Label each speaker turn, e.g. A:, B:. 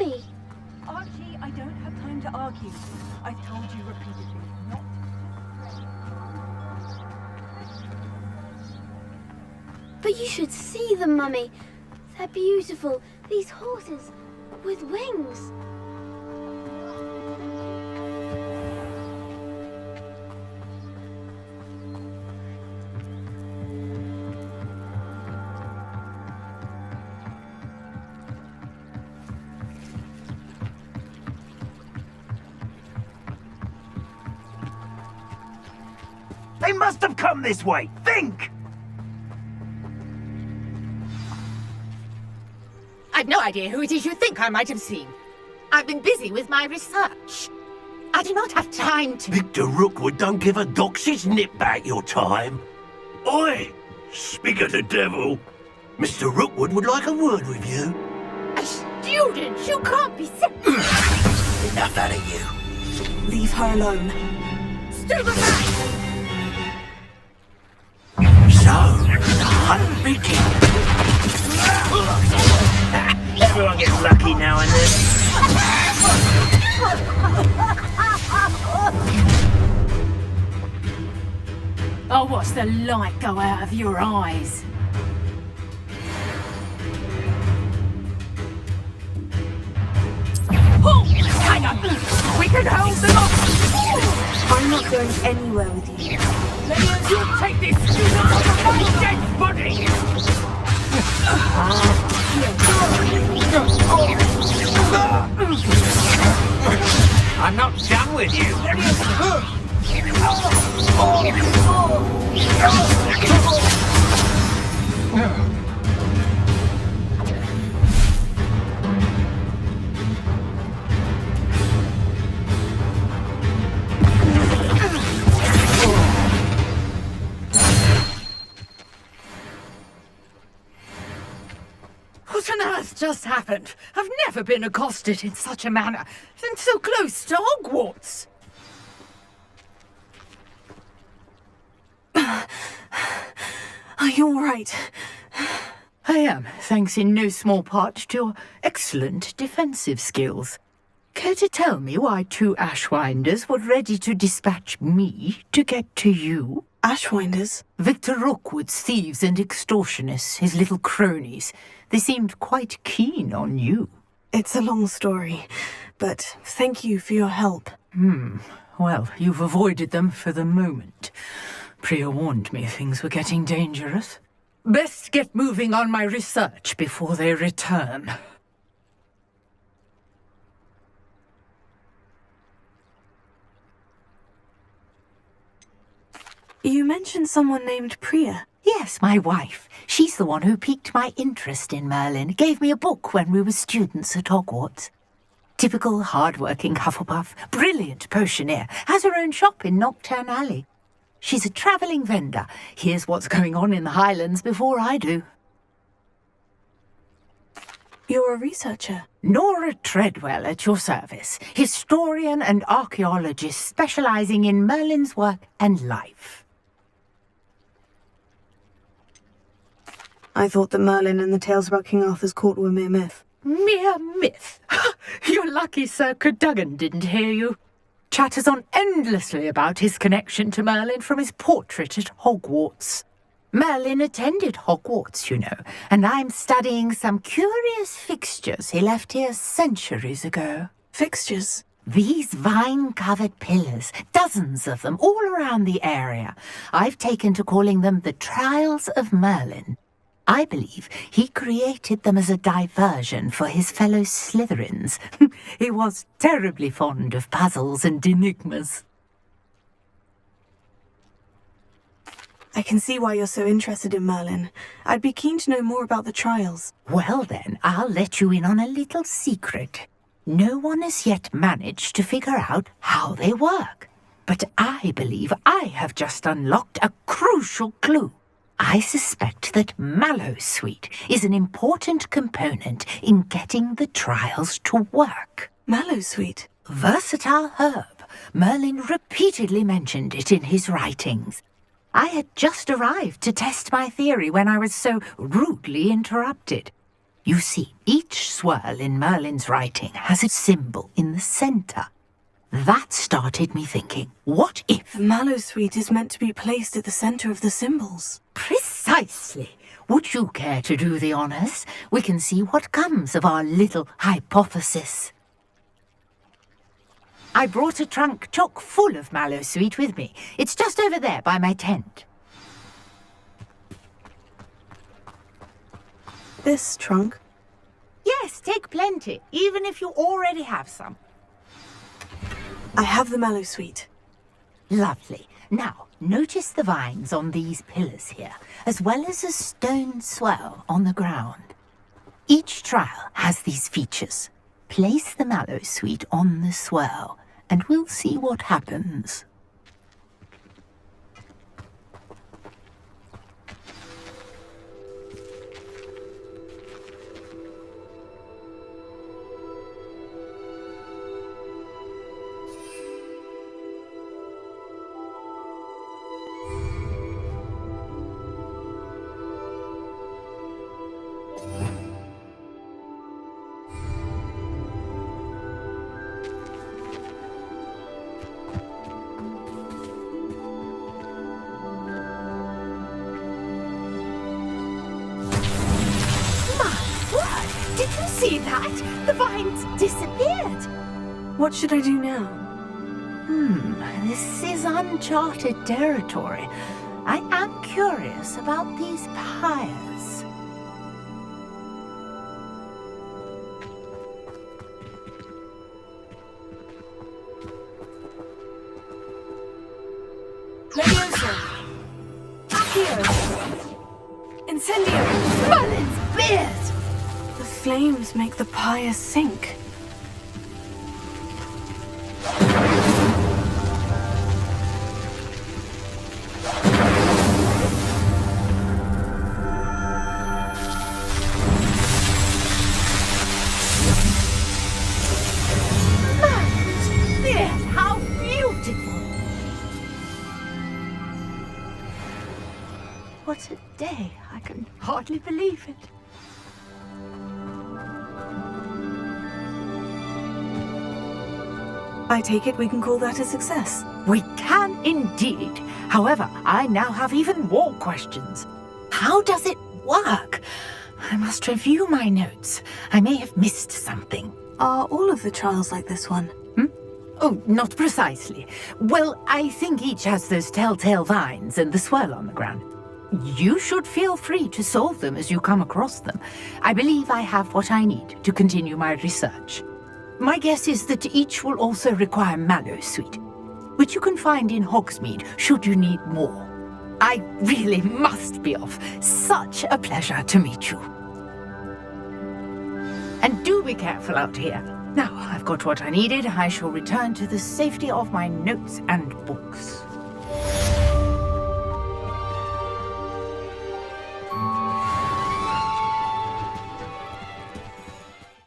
A: Mummy!
B: Archie, I don't have time to argue. I've told you repeatedly not to.
A: But you should see them, Mummy. They're beautiful. These horses with wings.
C: They must have come this way! Think!
D: I've no idea who it is you think I might have seen. I've been busy with my research. I do not have time to...
C: Victor Rookwood don't give a doxy's nip back your time. Oi! Speak of the devil. Mr. Rookwood would like a word with you.
D: A student? You can't be sick.
C: Enough out of you.
B: Leave her alone.
D: Student back!
C: So, the hunt begins. Everyone gets lucky now and then.
B: Oh, watch the light go out of your eyes. Oh, hang on. We can hold them off. I'm not going anywhere with you. You'll take this student off my dead body.
C: I'm not done with you.
D: What on earth just happened? I've never been accosted in such a manner, and so close to Hogwarts.
B: Are you all right?
D: I am, thanks in no small part to your excellent defensive skills. Care to tell me why two Ashwinders were ready to dispatch me to get to you?
B: Ashwinders?
D: Victor Rookwood's thieves and extortionists, his little cronies. They seemed quite keen on you.
B: It's a long story, but thank you for your help.
D: Well, you've avoided them for the moment. Priya warned me things were getting dangerous. Best get moving on my research before they return.
B: You mentioned someone named Priya.
D: Yes, my wife. She's the one who piqued my interest in Merlin. Gave me a book when we were students at Hogwarts. Typical hard-working Hufflepuff, brilliant potioneer, has her own shop in Knockturn Alley. She's a travelling vendor. Hears what's going on in the Highlands before I do.
B: You're a researcher.
D: Nora Treadwell at your service. Historian and archaeologist specialising in Merlin's work and life.
B: I thought that Merlin and the tales about King Arthur's court were mere myth.
D: Mere myth? You're lucky Sir Cadogan didn't hear you. Chatters on endlessly about his connection to Merlin from his portrait at Hogwarts. Merlin attended Hogwarts, you know, and I'm studying some curious fixtures he left here centuries ago.
B: Fixtures?
D: These vine-covered pillars, dozens of them, all around the area. I've taken to calling them the Trials of Merlin. I believe he created them as a diversion for his fellow Slytherins. He was terribly fond of puzzles and enigmas.
B: I can see why you're so interested in Merlin. I'd be keen to know more about the trials.
D: Well then, I'll let you in on a little secret. No one has yet managed to figure out how they work. But I believe I have just unlocked a crucial clue. I suspect that Mallowsweet is an important component in getting the trials to work.
B: Mallowsweet?
D: Versatile herb. Merlin repeatedly mentioned it in his writings. I had just arrived to test my theory when I was so rudely interrupted. You see, each swirl in Merlin's writing has a symbol in the center. That started me thinking, what if...
B: The mallowsweet is meant to be placed at the center of the symbols.
D: Precisely. Would you care to do the honors? We can see what comes of our little hypothesis. I brought a trunk chock full of mallowsweet with me. It's just over there by my tent.
B: This trunk?
D: Yes, take plenty, even if you already have some.
B: I have the mallowsweet.
D: Lovely. Now, notice the vines on these pillars here, as well as a stone swell on the ground. Each trial has these features. Place the mallowsweet on the swell, and we'll see what happens. Did you see that? The vines disappeared.
B: What should I do now?
D: This is uncharted territory. I am curious about these pyres.
B: Leviosa! Accio! Incendio!
D: Merlin's beard!
B: The flames make the pyre sink.
D: Merlin's beard! How beautiful! What a day! I can hardly believe it.
B: I take it we can call that a success.
D: We can indeed. However, I now have even more questions. How does it work? I must review my notes. I may have missed something.
B: Are all of the trials like this one?
D: Oh, not precisely. Well, I think each has those telltale vines and the swirl on the ground. You should feel free to solve them as you come across them. I believe I have what I need to continue my research. My guess is that each will also require mallowsweet, which you can find in Hogsmeade should you need more. I really must be off. Such a pleasure to meet you. And do be careful out here. Now I've got what I needed. I shall return to the safety of my notes and books.